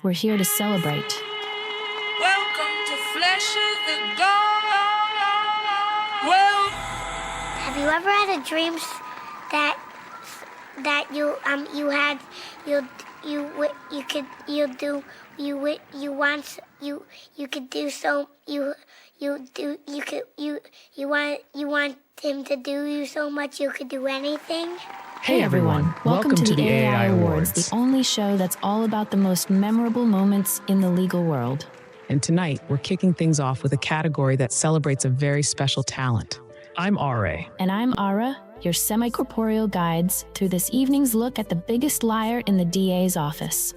We're here to celebrate. Welcome to Flesh of the God. Well, have you ever had a dream that you want him to do you so much you could do anything? Hey everyone, welcome to the AAI Awards, the only show that's all about the most memorable moments in the legal world. And tonight, we're kicking things off with a category that celebrates a very special talent. I'm AuRae. And I'm Awrah, your semi-corporeal guides through this evening's look at the biggest liar in the DA's office.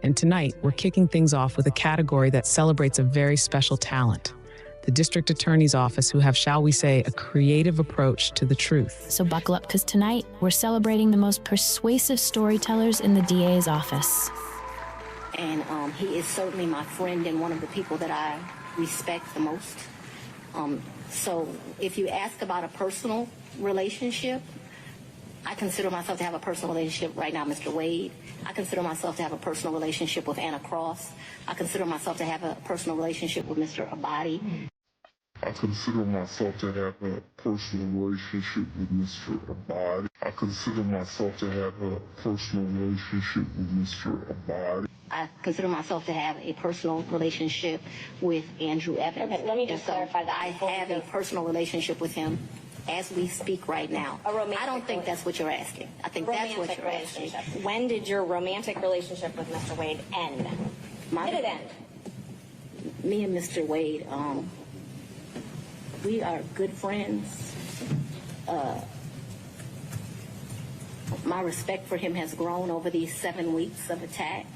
And tonight, we're kicking things off with a category that celebrates a very special talent. The district attorney's office, who have, shall we say, a creative approach to the truth. So buckle up, because tonight we're celebrating the most persuasive storytellers in the DA's office. And he is certainly my friend and one of the people that I respect the most. So if you ask about a personal relationship, I consider myself to have a personal relationship right now, Mr. Wade. I consider myself to have a personal relationship with Anna Cross. I consider myself to have a personal relationship with Mr. Abadi. I consider myself to have a personal relationship with Mr. Abadi. I consider myself to have a personal relationship with Mr. Abadi. I consider myself to have a personal relationship with Andrew Evans. Okay, let me just clarify that. I have a personal relationship with him as we speak right now. I don't think that's what you're asking. I think that's what you're asking. When did your romantic relationship with Mr. Wade end? When did it end? Me and Mr. Wade, we are good friends. My respect for him has grown over these 7 weeks of attacks.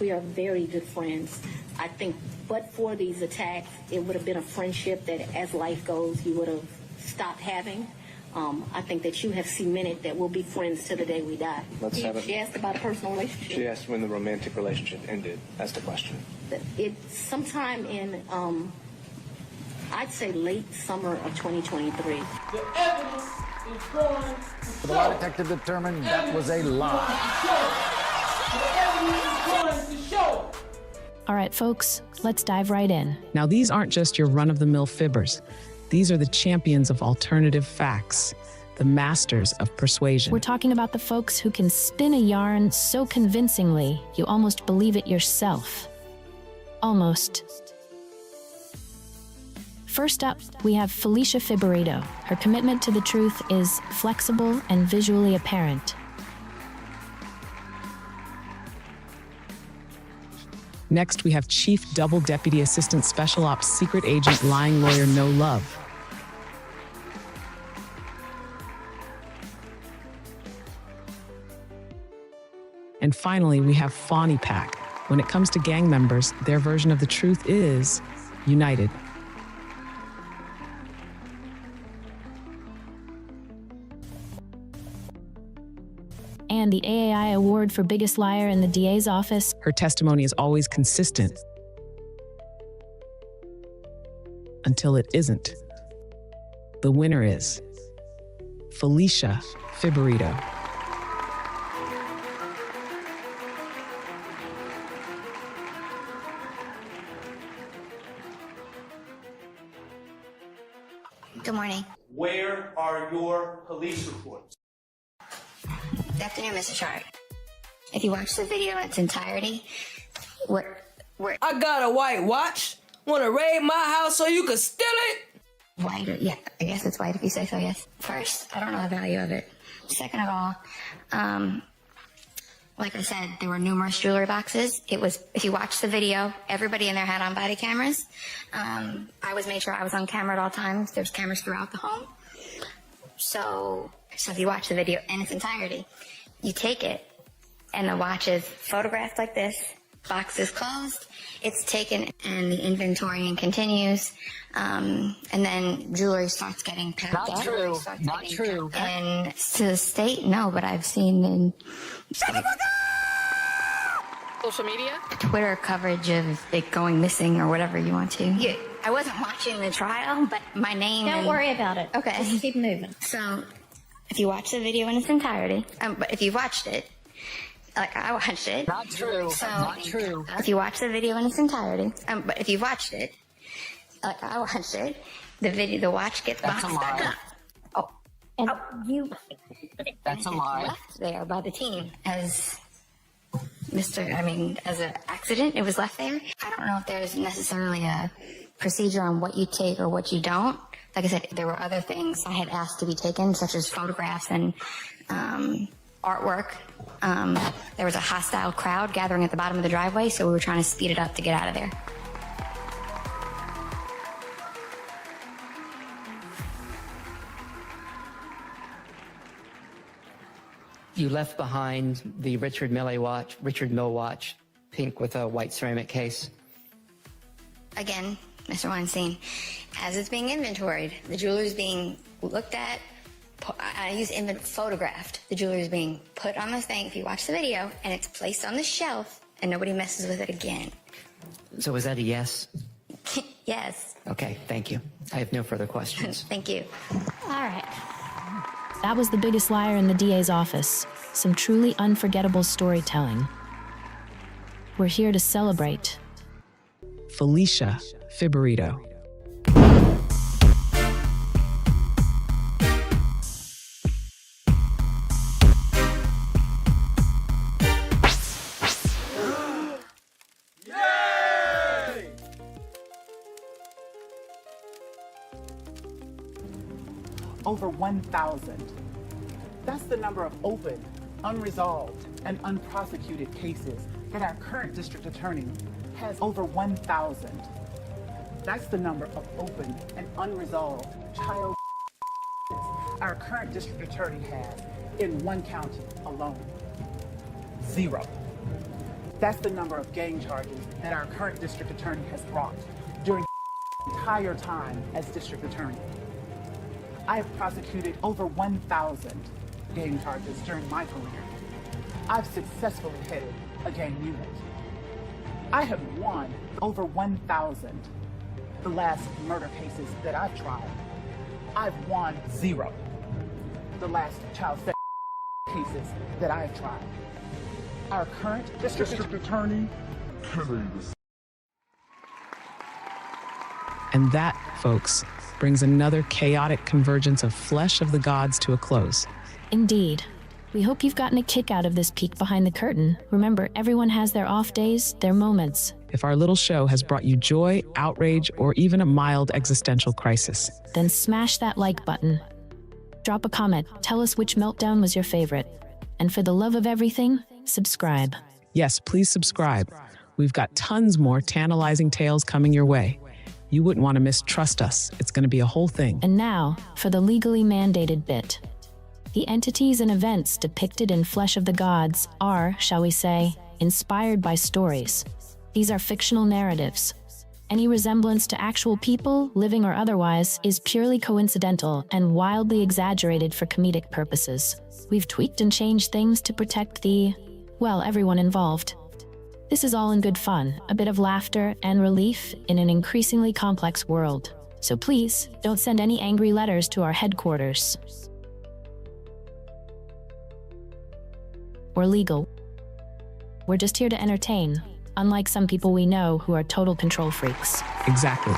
We are very good friends. I think, but for these attacks, it would have been a friendship that, as life goes, you would have stopped having. I think that you have cemented that we'll be friends till the day we die. She asked about a personal relationship. She asked when the romantic relationship ended. That's the question. It's sometime in, I'd say late summer of 2023. the evidence is going to The lie detective determined that was a lie. The evidence is going to show. All right, folks, let's dive right in. Now, these aren't just your run-of-the-mill fibbers. These are the champions of alternative facts, the masters of persuasion. We're talking about the folks who can spin a yarn so convincingly you almost believe it yourself. Almost. First up, we have Felicia Fibberito. Her commitment to the truth is flexible and visually apparent. Next, we have Chief Double Deputy Assistant Special Ops Secret Agent Lying Lawyer No Love. And finally, we have Fawni Pack. When it comes to gang members, their version of the truth is united. And the AAI Award for Biggest Liar in the DA's office. Her testimony is always consistent until it isn't. The winner is Felicia Fibberito. Good morning. Where are your police reports? Good afternoon, Mr. Sharp. If you watch the video in its entirety, we're... I got a white watch. Want to raid my house so you can steal it? White, yeah, I guess it's white if you say so, yes. First, I don't know the value of it. Second of all, like I said, there were numerous jewelry boxes. It was, if you watch the video, everybody in there had on body cameras. I was made sure I was on camera at all times. There's cameras throughout the home. So if you watch the video in its entirety, you take it, and the watch is photographed like this, box is closed, it's taken, and the inventorying continues, and then jewelry starts getting packed up. Not true. And to the state, no, but I've seen in Social media? Twitter coverage of it going missing or whatever you want to. Yeah, I wasn't watching the trial, but my name. Don't worry about it. Okay. Just keep moving. So, if you watch the video in its entirety, but if you've watched it, Like, I watched it. Not true. So, Not true. if you watch the video in its entirety, but if you've watched it, like I watched it, the watch gets That's boxed a back lie. up. Oh, and you That's a lie. left there by the team as as an accident. It was left there. I don't know if there's necessarily a procedure on what you take or what you don't. Like I said, there were other things I had asked to be taken, such as photographs and artwork. There was a hostile crowd gathering at the bottom of the driveway, so we were trying to speed it up to get out of there. You left behind the Richard Mille watch, pink with a white ceramic case. Again, Mr. Weinstein, as it's being inventoried, the jewelry is being looked at. I use photographed. The jewelry is being put on this thing, if you watch the video, and it's placed on the shelf, and nobody messes with it again. So is that a yes? Yes. Okay, thank you. I have no further questions. Thank you. All right. That was the biggest liar in the DA's office. Some truly unforgettable storytelling. We're here to celebrate. Felicia Fibburito. Over 1,000. That's the number of open, unresolved, and unprosecuted cases that our current district attorney has. Over 1,000. That's the number of open and unresolved child our current district attorney has in one county alone. 0. That's the number of gang charges that our current district attorney has brought during the entire time as district attorney. I have prosecuted over 1,000 gang charges during my career. I've successfully headed a gang unit. I have won over 1,000 the last murder cases that I've tried. I've won 0 the last child sex cases that I've tried. Our current district attorney. And that, folks, brings another chaotic convergence of Flesh of the Gods to a close. Indeed. We hope you've gotten a kick out of this peek behind the curtain. Remember, everyone has their off days, their moments. If our little show has brought you joy, outrage, or even a mild existential crisis, then smash that like button. Drop a comment, tell us which meltdown was your favorite. And for the love of everything, subscribe. Yes, please subscribe. We've got tons more tantalizing tales coming your way. You wouldn't want to mistrust us. It's going to be a whole thing. And now, for the legally mandated bit. The entities and events depicted in Flesh of the Gods are, shall we say, inspired by stories. These are fictional narratives. Any resemblance to actual people, living or otherwise, is purely coincidental and wildly exaggerated for comedic purposes. We've tweaked and changed things to protect everyone involved. This is all in good fun, a bit of laughter and relief in an increasingly complex world. So please, don't send any angry letters to our headquarters. Or legal. We're just here to entertain, unlike some people we know who are total control freaks. Exactly.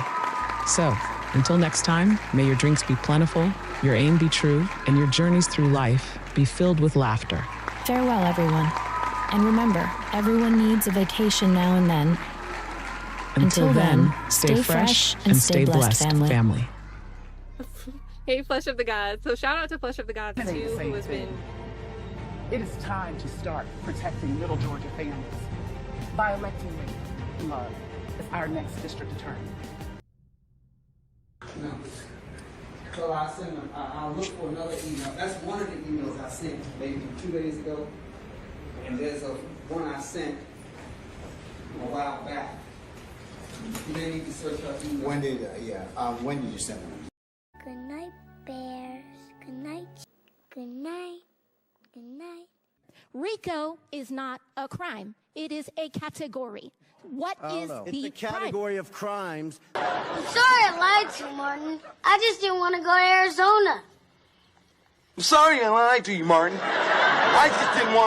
So, until next time, may your drinks be plentiful, your aim be true, and your journeys through life be filled with laughter. Farewell, everyone. And remember, everyone needs a vacation now and then. Until then, stay fresh and stay blessed, family. Hey, Flesh of the Gods. So shout out to Flesh of the Gods, too, who has been... It is time to start protecting Little Georgia families by electing me, Love, as our next district attorney. No. So I'll look for another email. That's one of the emails I sent maybe 2 days ago. And there's one I sent a while back. You may need to search up email. When did you send them? Good night, bears. Good night. Good night. Good night. RICO is not a crime. It is a category. What is the It's a category of crimes. I'm sorry I lied to you, Martin. I just didn't want to go to Arizona. I'm sorry I lied to you, Martin. I just didn't want